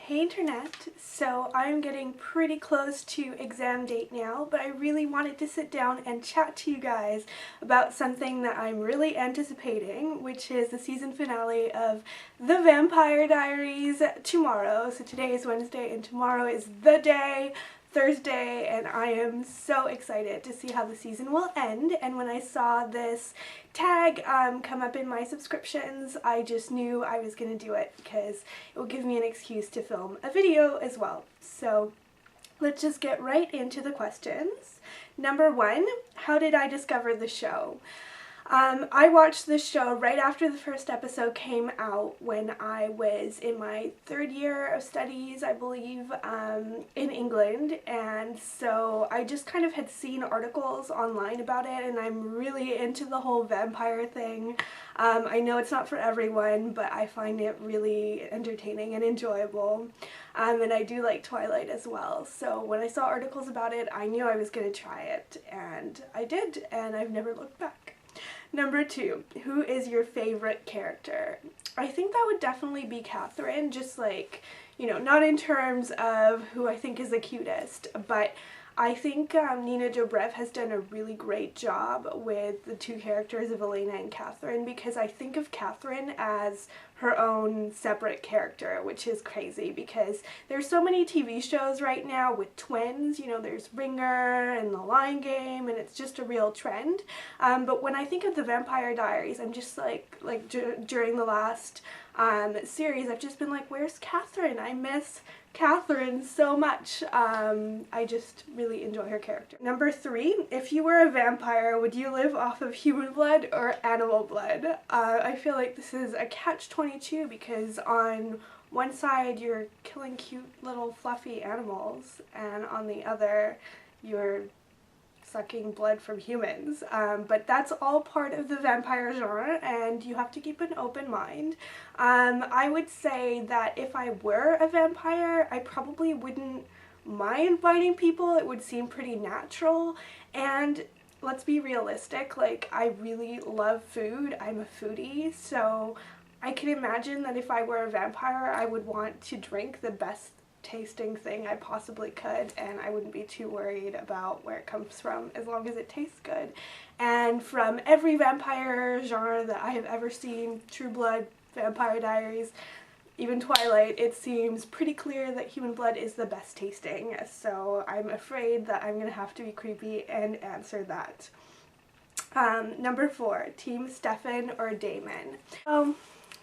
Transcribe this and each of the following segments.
Hey internet, so I'm getting pretty close to exam date now, but I really wanted to sit down and chat to you guys about something that I'm really anticipating, which is the season finale of The Vampire Diaries tomorrow. So today is Wednesday and tomorrow is the day, Thursday, and I am so excited to see how the season will end. And when I saw this tag come up in my subscriptions, I just knew I was going to do it because it will give me an excuse to film a video as well. So let's just get right into the questions. Number one, how did I discover the show? I watched this show right after the first episode came out when I was in my third year of studies, I believe, in England, and so I just kind of had seen articles online about it, and I'm really into the whole vampire thing. I know it's not for everyone, but I find it really entertaining and enjoyable, and I do like Twilight as well, so when I saw articles about it, I knew I was going to try it, and I did, and I've never looked back. Number two, who is your favorite character? I think that would definitely be Catherine, just like, you know, not in terms of who I think is the cutest, but I think Nina Dobrev has done a really great job with the two characters of Elena and Catherine, because I think of Catherine as her own separate character, which is crazy because there's so many TV shows right now with twins. You know, there's Ringer and The Lion Game, and it's just a real trend. But when I think of The Vampire Diaries, I'm just during the last series, I've just been like, where's Catherine? I miss Catherine so much. I just really enjoy her character. Number three, if you were a vampire, would you live off of human blood or animal blood? I feel like this is a catch-22 because on one side you're killing cute little fluffy animals, and on the other you're sucking blood from humans, but that's all part of the vampire genre and you have to keep an open mind. I would say that if I were a vampire, I probably wouldn't mind biting people. It would seem pretty natural, and let's be realistic, like, I really love food. I'm a foodie, so I can imagine that if I were a vampire, I would want to drink the best tasting thing I possibly could, and I wouldn't be too worried about where it comes from as long as it tastes good. And from every vampire genre that I have ever seen, True Blood, Vampire Diaries, even Twilight, it seems pretty clear that human blood is the best tasting, so I'm afraid that I'm gonna have to be creepy and answer that. Number four, Team Stefan or Damon?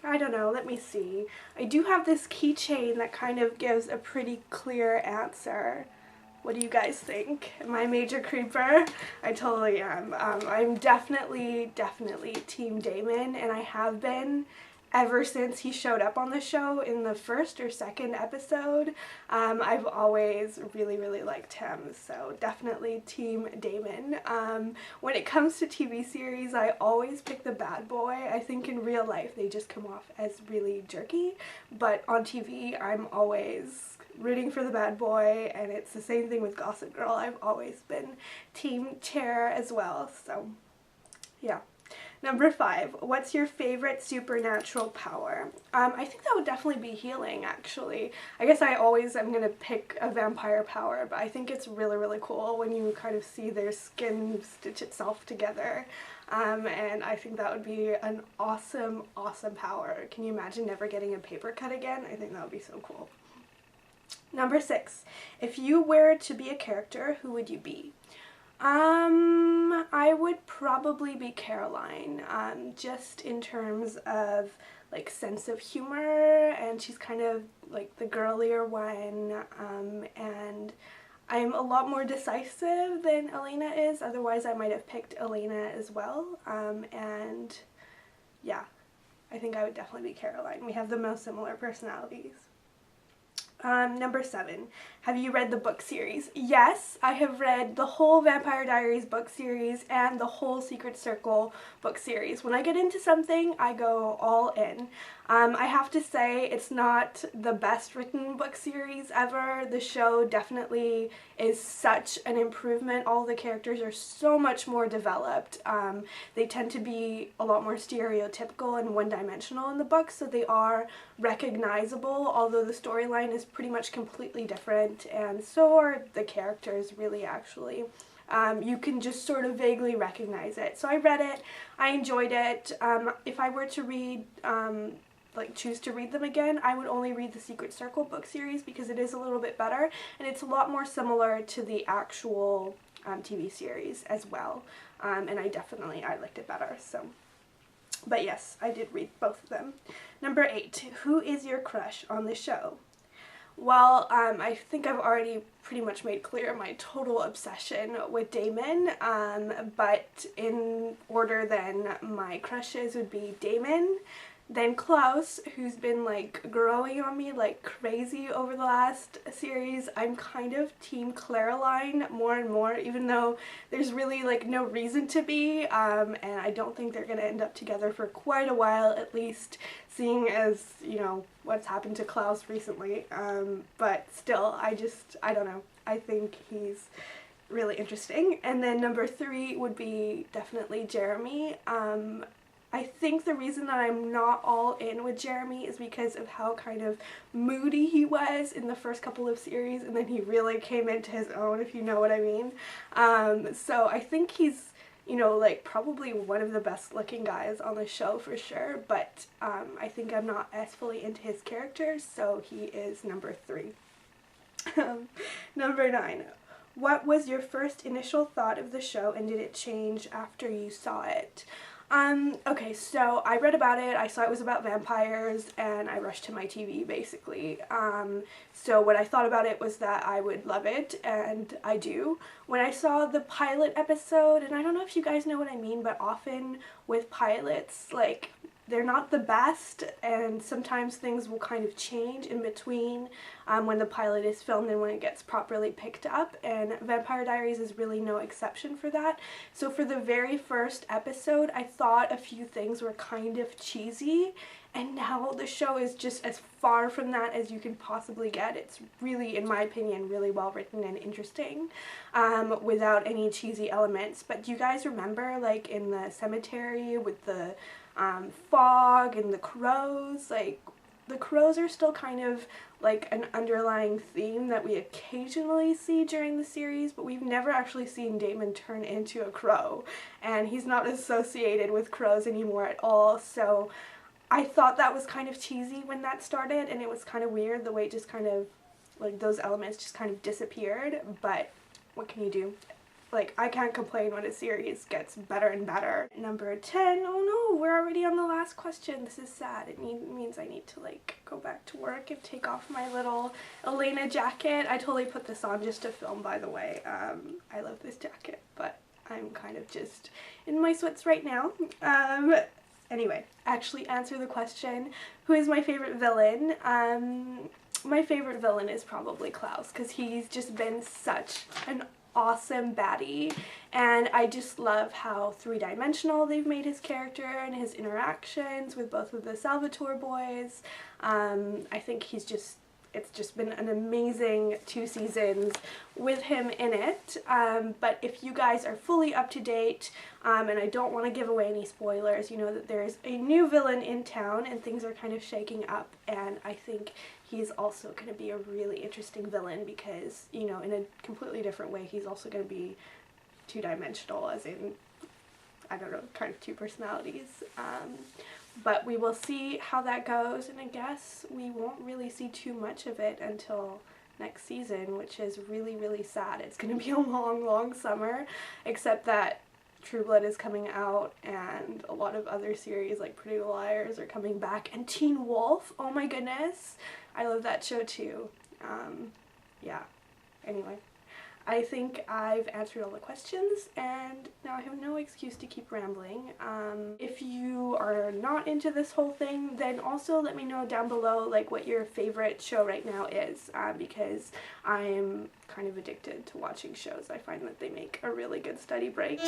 I don't know, let me see. I do have this keychain that kind of gives a pretty clear answer. What do you guys think? Am I a major creeper? I totally am. I'm definitely Team Damon, and I have been ever since he showed up on the show in the first or second episode. I've always really liked him, so definitely Team Damon. When it comes to TV series, I always pick the bad boy. I think in real life they just come off as really jerky, but on TV I'm always rooting for the bad boy, and it's the same thing with Gossip Girl. I've always been Team Chair as well, so yeah. Number five, what's your favorite supernatural power? I think that would definitely be healing, actually. I guess I always am going to pick a vampire power, but I think it's really cool when you kind of see their skin stitch itself together. And I think that would be an awesome power. Can you imagine never getting a paper cut again? I think that would be so cool. Number six, if you were to be a character, who would you be? I would probably be Caroline, just in terms of, like, sense of humor, and she's kind of, like, the girlier one, and I'm a lot more decisive than Elena is. Otherwise I might have picked Elena as well, and yeah, I think I would definitely be Caroline. We have the most similar personalities. Number seven, have you read the book series? Yes, I have read the whole Vampire Diaries book series and the whole Secret Circle book series. When I get into something, I go all in. I have to say it's not the best written book series ever. The show definitely is such an improvement. All the characters are so much more developed. They tend to be a lot more stereotypical and one-dimensional in the books, so they are recognizable, although the storyline is pretty much completely different, and so are the characters really, actually. You can just sort of vaguely recognize it. So I read it, I enjoyed it. If I were to read, choose to read them again, I would only read the Secret Circle book series because it is a little bit better, and it's a lot more similar to the actual TV series as well. And I liked it better, so. But yes, I did read both of them. Number 8, who is your crush on the show? Well, I think I've already pretty much made clear my total obsession with Damon, but in order then, my crushes would be Damon, then Klaus, who's been like growing on me like crazy over the last series. I'm kind of team Caroline more and more, even though there's really like no reason to be, and I don't think they're gonna end up together for quite a while, at least seeing as, you know, what's happened to Klaus recently, but still, I don't know, I think he's really interesting. And then number 3 would be definitely Jeremy. I think the reason that I'm not all in with Jeremy is because of how kind of moody he was in the first couple of series, and then he really came into his own, if you know what I mean. So I think he's, you know, like probably one of the best looking guys on the show for sure, but I think I'm not as fully into his character, so he is number 3. Number 9. What was your first initial thought of the show, and did it change after you saw it? Okay, so I read about it, I saw it was about vampires, and I rushed to my TV, basically. So what I thought about it was that I would love it, and I do. When I saw the pilot episode, and I don't know if you guys know what I mean, but often with pilots, like, they're not the best, and sometimes things will kind of change in between when the pilot is filmed and when it gets properly picked up, and Vampire Diaries is really no exception for that. So for the very first episode, I thought a few things were kind of cheesy, and now the show is just as far from that as you can possibly get. It's really, in my opinion, really well written and interesting, without any cheesy elements. But do you guys remember, like, in the cemetery with the fog and the crows? Like, the crows are still kind of like an underlying theme that we occasionally see during the series, but we've never actually seen Damon turn into a crow, and he's not associated with crows anymore at all. So I thought that was kind of cheesy when that started, and it was kind of weird the way it just kind of, like, those elements just kind of disappeared, but what can you do? Like, I can't complain when a series gets better and better. Number 10, oh no, we're already on the last question. This is sad. It means I need to, like, go back to work and take off my little Elena jacket. I totally put this on just to film, by the way. I love this jacket, but I'm kind of just in my sweats right now. Anyway, actually answer the question, who is my favorite villain? My favorite villain is probably Klaus, because he's just been such an awesome baddie, and I just love how three-dimensional they've made his character and his interactions with both of the Salvatore boys. I think it's just been an amazing 2 seasons with him in it, but if you guys are fully up to date, and I don't want to give away any spoilers, you know that there's a new villain in town and things are kind of shaking up, and I think he's also going to be a really interesting villain because, you know, in a completely different way, he's also going to be 2-dimensional, as in, I don't know, kind of 2 personalities. But we will see how that goes, and I guess we won't really see too much of it until next season, which is really, really sad. It's going to be a long, long summer, except that True Blood is coming out, and a lot of other series like Pretty Little Liars are coming back, and Teen Wolf, oh my goodness, I love that show too. Yeah, anyway. I think I've answered all the questions, and now I have no excuse to keep rambling. If you are not into this whole thing, then also let me know down below, like, what your favorite show right now is, because I'm kind of addicted to watching shows. I find that they make a really good study break.